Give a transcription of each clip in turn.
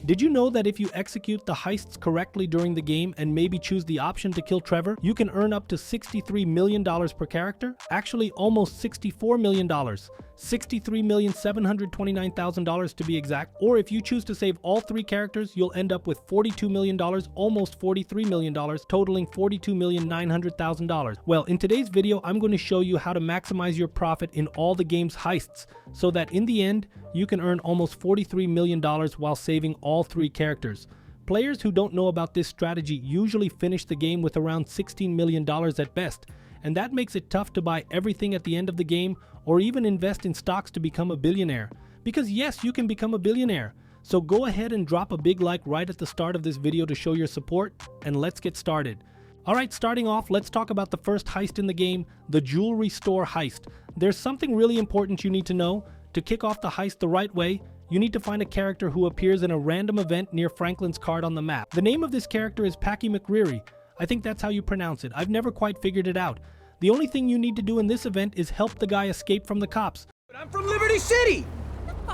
Did you know that if you execute the heists correctly during the game and maybe choose the option to kill Trevor, you can earn up to $63 million per character? Actually, almost $64 million. $63,729,000 to be exact. Or if you choose to save all 3 characters, you'll end up with $42 million, almost $43 million, totaling $42,900,000. Well, in today's video, I'm going to show you how to maximize your profit in all the game's heists, so that in the end, you can earn almost $43 million while saving all 3 characters. Players who don't know about this strategy usually finish the game with around $16 million at best, and that makes it tough to buy everything at the end of the game or even invest in stocks to become a billionaire. Because yes, you can become a billionaire. So go ahead and drop a big like right at the start of this video to show your support, and let's get started. Alright, starting off, let's talk about the first heist in the game, the jewelry store heist. There's something really important you need to know. To kick off the heist the right way, you need to find a character who appears in a random event near Franklin's card on the map. The name of this character is Packy McReary. I think that's how you pronounce it. I've never quite figured it out. The only thing you need to do in this event is help the guy escape from the cops. But I'm from Liberty City!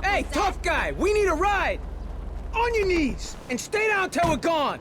Hey, tough guy, we need a ride! On your knees, and stay down till we're gone!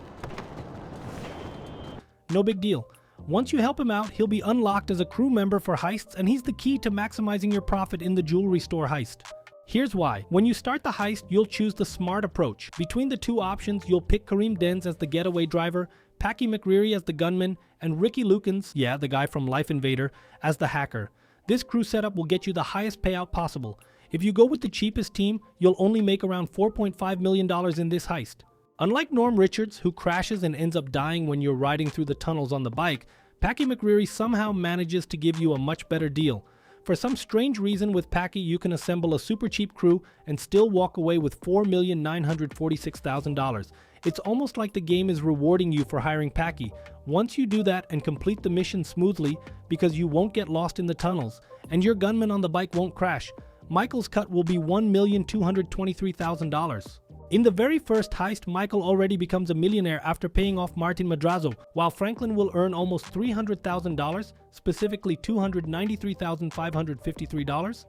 No big deal. Once you help him out, he'll be unlocked as a crew member for heists, and he's the key to maximizing your profit in the jewelry store heist. Here's why. When you start the heist, you'll choose the smart approach. Between the 2 options, you'll pick Kareem Denz as the getaway driver, Packy McReary as the gunman, and Ricky Lukens, yeah, the guy from Life Invader, as the hacker. This crew setup will get you the highest payout possible. If you go with the cheapest team, you'll only make around $4.5 million in this heist. Unlike Norm Richards, who crashes and ends up dying when you're riding through the tunnels on the bike, Packy McReary somehow manages to give you a much better deal. For some strange reason with Packy, you can assemble a super cheap crew and still walk away with $4,946,000. It's almost like the game is rewarding you for hiring Packy. Once you do that and complete the mission smoothly, because you won't get lost in the tunnels, and your gunman on the bike won't crash, Michael's cut will be $1,223,000. In the very first heist, Michael already becomes a millionaire after paying off Martin Madrazo, while Franklin will earn almost $300,000, specifically $293,553.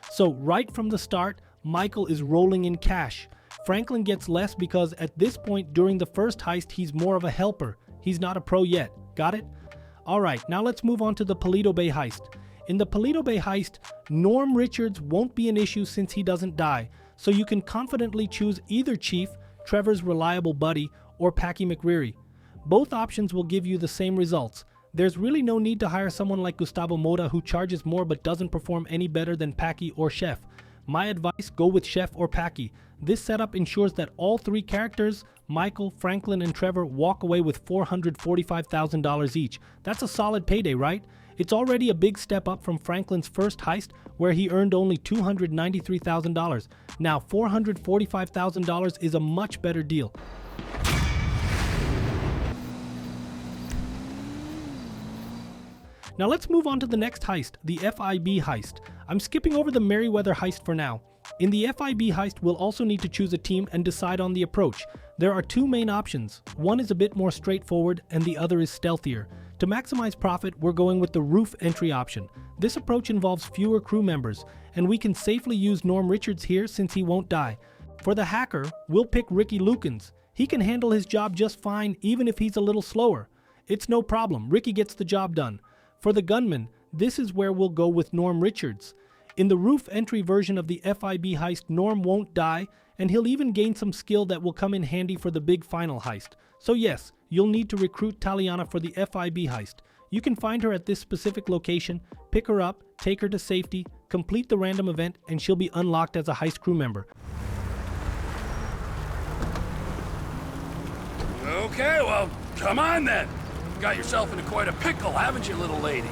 So right from the start, Michael is rolling in cash. Franklin gets less because at this point during the first heist, he's more of a helper. He's not a pro yet. Got it? Alright, now let's move on to the Paleto Bay heist. In the Paleto Bay heist, Norm Richards won't be an issue since he doesn't die, so you can confidently choose either Chief, Trevor's reliable buddy, or Packy McReary. Both options will give you the same results. There's really no need to hire someone like Gustavo Mota who charges more but doesn't perform any better than Packy or Chef. My advice, go with Chef or Packy. This setup ensures that all 3 characters, Michael, Franklin, and Trevor, walk away with $445,000 each. That's a solid payday, right? It's already a big step up from Franklin's first heist, where he earned only $293,000. Now, $445,000 is a much better deal. Now let's move on to the next heist, the FIB heist. I'm skipping over the Merryweather heist for now. In the FIB heist, we'll also need to choose a team and decide on the approach. There are 2 main options. One is a bit more straightforward and the other is stealthier. To maximize profit, we're going with the roof entry option. This approach involves fewer crew members, and we can safely use Norm Richards here since he won't die. For the hacker, we'll pick Ricky Lukens. He can handle his job just fine even if he's a little slower. It's no problem, Ricky gets the job done. For the gunman, this is where we'll go with Norm Richards. In the roof entry version of the FIB heist, Norm won't die, and he'll even gain some skill that will come in handy for the big final heist. So yes, you'll need to recruit Taliana for the FIB heist. You can find her at this specific location, pick her up, take her to safety, complete the random event, and she'll be unlocked as a heist crew member. Okay, well, come on then. Got yourself into quite a pickle, haven't you, little lady?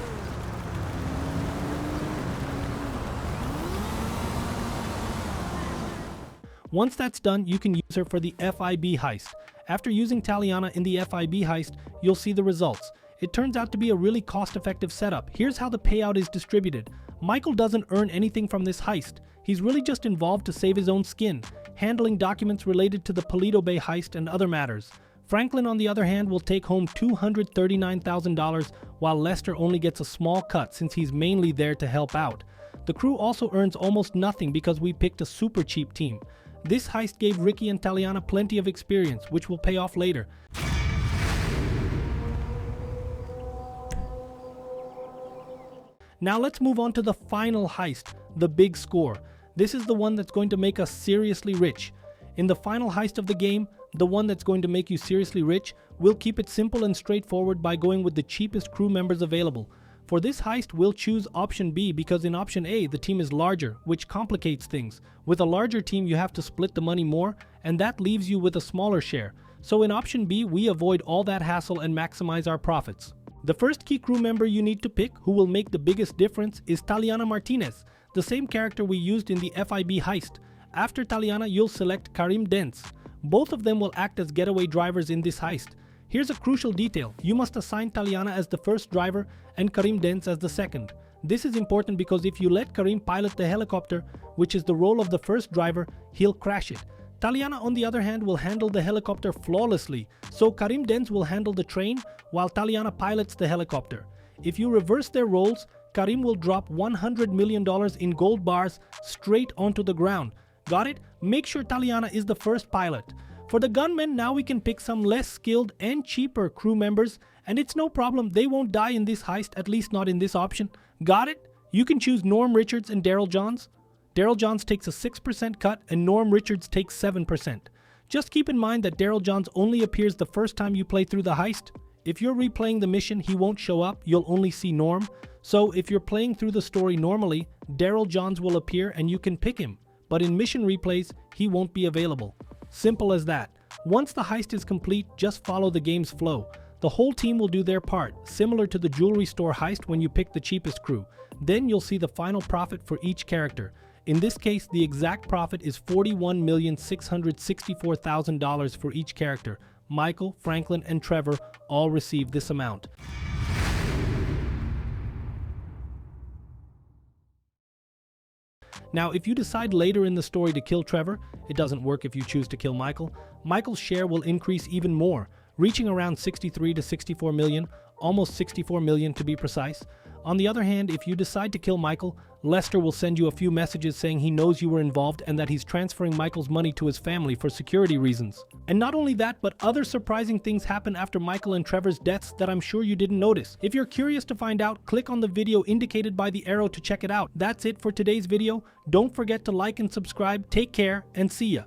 Once that's done, you can use her for the FIB heist. After using Taliana in the FIB heist, you'll see the results. It turns out to be a really cost-effective setup. Here's how the payout is distributed. Michael doesn't earn anything from this heist. He's really just involved to save his own skin, handling documents related to the Paleto Bay heist and other matters. Franklin, on the other hand, will take home $239,000, while Lester only gets a small cut since he's mainly there to help out. The crew also earns almost nothing because we picked a super cheap team. This heist gave Ricky and Taliana plenty of experience, which will pay off later. Now let's move on to the final heist, the big score. This is the one that's going to make us seriously rich. In the final heist of the game, the one that's going to make you seriously rich, we'll keep it simple and straightforward by going with the cheapest crew members available. For this heist, we'll choose option B because in option A, the team is larger, which complicates things. With a larger team, you have to split the money more, and that leaves you with a smaller share. So in option B, we avoid all that hassle and maximize our profits. The first key crew member you need to pick, who will make the biggest difference, is Taliana Martinez, the same character we used in the FIB heist. After Taliana, you'll select Karim Dents. Both of them will act as getaway drivers in this heist. Here's a crucial detail. You must assign Taliana as the first driver and Karim Dents as the second. This is important because if you let Karim pilot the helicopter, which is the role of the first driver, he'll crash it. Taliana, on the other hand, will handle the helicopter flawlessly, so Karim Dents will handle the train while Taliana pilots the helicopter. If you reverse their roles, Karim will drop $100 million in gold bars straight onto the ground. Got it? Make sure Taliana is the first pilot. For the gunmen, now we can pick some less skilled and cheaper crew members, and it's no problem, they won't die in this heist, at least not in this option. Got it? You can choose Norm Richards and Daryl Johns. Daryl Johns takes a 6% cut and Norm Richards takes 7%. Just keep in mind that Daryl Johns only appears the first time you play through the heist. If you're replaying the mission, he won't show up, you'll only see Norm. So if you're playing through the story normally, Daryl Johns will appear and you can pick him. But in mission replays, he won't be available. Simple as that. Once the heist is complete, just follow the game's flow. The whole team will do their part, similar to the jewelry store heist when you pick the cheapest crew. Then you'll see the final profit for each character. In this case, the exact profit is $41,664,000 for each character. Michael, Franklin, and Trevor all receive this amount. Now, if you decide later in the story to kill Trevor, it doesn't work if you choose to kill Michael. Michael's share will increase even more, reaching around 63 to 64 million, almost 64 million to be precise. On the other hand, if you decide to kill Michael, Lester will send you a few messages saying he knows you were involved and that he's transferring Michael's money to his family for security reasons. And not only that, but other surprising things happen after Michael and Trevor's deaths that I'm sure you didn't notice. If you're curious to find out, click on the video indicated by the arrow to check it out. That's it for today's video. Don't forget to like and subscribe. Take care and see ya.